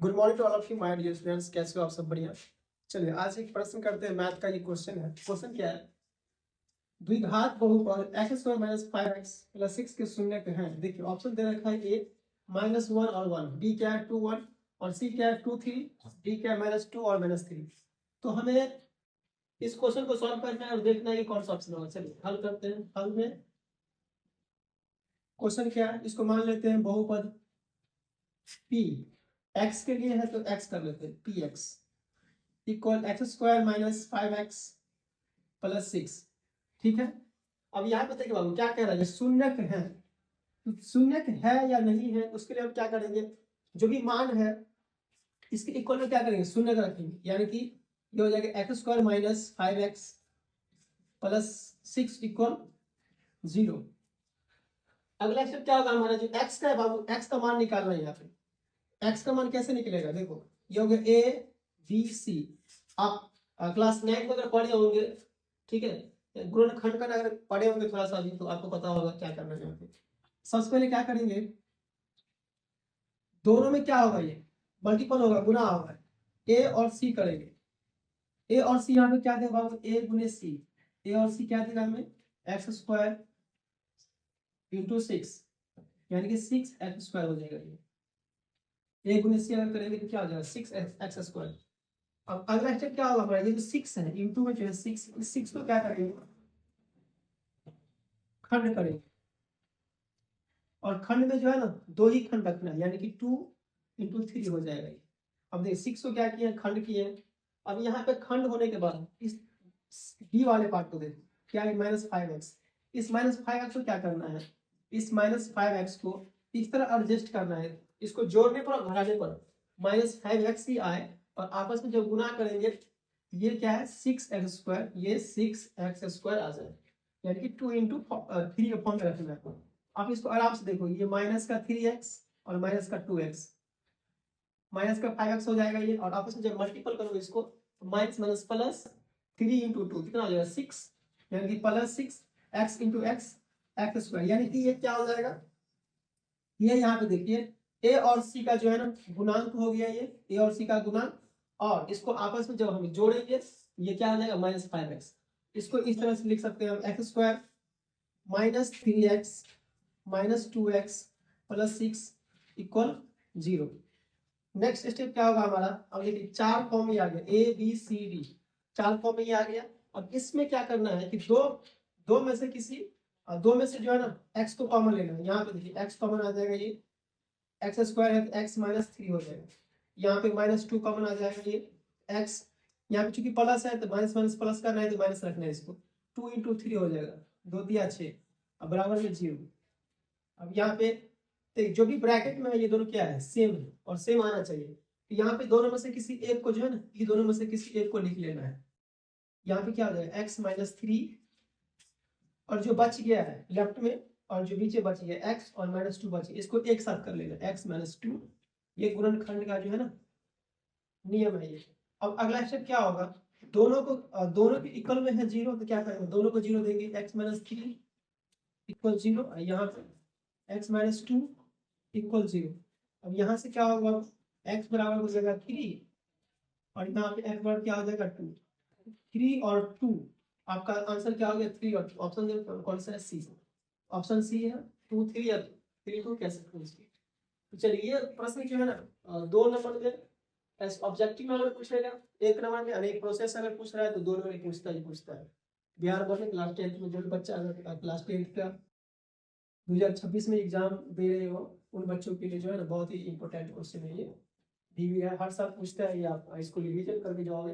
Good morning to all of you my dear students. कैसे हो आप सब? बढ़िया। चलिए आज एक प्रश्न करते हैं। मैथ का ये क्वेश्चन है। क्वेश्चन क्या है? द्विघात बहुपद x square minus 5x plus 6 के शून्य के हैं। देखिए ऑप्शन दे रखा है ए -1 और 1, बी क्या है 2 1 और सी क्या है 2 3, डी क्या है -2 और -3। तो हमें इस क्वेश्चन को सॉल्व करना है और देखना है कि कौन सा ऑप्शन होगा। चलिए हल करते हैं। हल में क्वेश्चन क्या है, इसको मान लेते हैं बहुपद p। x के लिए है तो x कर लेते हैं, px equal x square minus 5x plus 6। ठीक है। अब यहाँ पे देखिए बाबू क्या कह रहा है, शून्यक है तो शून्यक है या नहीं है उसके लिए हम क्या करेंगे, जो भी मान है इसके इक्वल में क्या करेंगे, शून्य का रखेंगे। यानी कि ये हो जाएगा x square minus 5x plus 6 equal 0। अगला स्टेप क्या होगा हमारा, जो x का है बाबू, x का मान निकालना है। यहाँ पे x का मान कैसे निकलेगा, देखो ये हो गया a b c। आप क्लास 9 में अगर पढ़े होंगे, ठीक है, गुणनखंड का अगर पढ़े होंगे थोड़ा सा भी तो आपको पता होगा क्या करना है। यहाँ पे सबसे पहले क्या करेंगे, दोनों में क्या होगा, ये मल्टीपल होगा, गुना होगा। ए और सी करेंगे। ए और सी यहाँ पे क्या देगा बाबू, ए गुने सी। ए और सी क्या देगा हमें, एक्स स्क्वायर इंटू 6, यानी कि 6x स्क्वायर हो जाएगा। ये ए गुने सी अगर करेंगे तो क्या हो जाएगा, 6x स्क्वायर। अब अगला स्टेप क्या होगा हमारा, ये जो 6 है इंटू में जो है 6, इस 6 को क्या करेंगे, खंड करेंगे। और खंड में जो है ना दो ही खंड रखना है, यानी कि 2 इंटू 3 हो जाएगा ये। अब देखिए 6 को क्या किए, खंड किए। अब यहाँ पे खंड होने के बाद इस बी वाले पार्ट को देखो, क्या है -5x। इस -5x को क्या करना है, इस -5x को इस तरह एडजस्ट करना है, इसको जोड़ने पर और घटाने पर -5x ही आए। और आपस में जब गुना करेंगे ये क्या है 6x स्क्वायर, ये 6x स्क्वायर आ जाए, यानी कि 2 इंटू 3 के फॉर्म में रखना है। आप इसको आराम से देखो, ये माइनस का 3x और माइनस का 2x, माइनस का 5x हो जाएगा ये। और आपस में जब मल्टीपल करोगे इसको तो माइनस माइनस प्लस 3 इंटू 2 कितना हो जाएगा 6, यानी कि plus 6x into x x square. यानी कि ये क्या हो जाएगा, ये यहाँ पे देखिए ए और सी का जो है ना गुणांक हो गया, ये ए और सी का गुणांक। और इसको आपस में जब हम जोड़ेंगे ये क्या हो जाएगा -5x। इसको इस तरह से लिख सकते हैं हम, x square -3x -2x plus 6 equal 0। Next step क्या होगा हमारा, अब देखिए 4 फॉर्म में आ गया, A B C D 4 form में आ गया। अब इसमें क्या करना है कि दो में से किसी दो में से जो है ना x को कॉमन लेना है। यहाँ पे देखिए x कॉमन आ जाएगा, ये एक्स स्क्वायर है तो x -3 हो जाएगा। यहाँ पे -2 कॉमन आ जाएगा, ये x यहाँ पे चूंकि प्लस है तो माइनस माइनस प्लस करना है तो माइनस रखना है इसको। 2 इंटू 3 हो जाएगा, 2 दिया 6 अब बराबर में 0। अब यहाँ पे तो जो भी ब्रैकेट में है ये दोनों क्या है, सेम है और सेम आना चाहिए। तो यहाँ पे दोनों में से किसी एक को जो है ना, ये दोनों में से किसी एक को लिख लेना है। यहाँ पे क्या हो जाएगा x -3 और जो बच गया है लेफ्ट में और जो नीचे बच गया x और -2 बच गया, इसको एक साथ कर लेना x -2। ये गुणनखंड का जो है ना नियम है ये। अब अगला स्टेप क्या होगा, दोनों के इक्वल में है 0 तो क्या करेंगे, दोनों को 0 देंगे, x -3 इक्वल 0, यहाँ पे x -2 इक्वल 0। अब यहाँ से क्या होगा, x बराबर हो जाएगा 3 और यहाँ पे x बराबर क्या हो जाएगा 2। 3 और 2 आपका आंसर क्या हो गया, 3 और 2। ऑप्शन कौन सा है, सी। ऑप्शन सी है 2 3 या 3 2 कह सकते हैं इसको। तो चलिए ये प्रश्न जो है ना 2 नंबर में ऑब्जेक्टिव में अगर पूछेगा, 1 नंबर में अनेक प्रोसेस अगर पूछ रहा है तो 2 नंबर में पूछता है। बिहार बोर्ड में क्लास 10 में जो बच्चा अगर क्लास 10 का 2026 में एग्जाम दे रहे हो उन बच्चों के लिए जो है ना बहुत ही इंपॉर्टेंट क्वेश्चन है ये। DV है, हर साल पूछता है ये, आप इसको रिवीजन करके जाओगे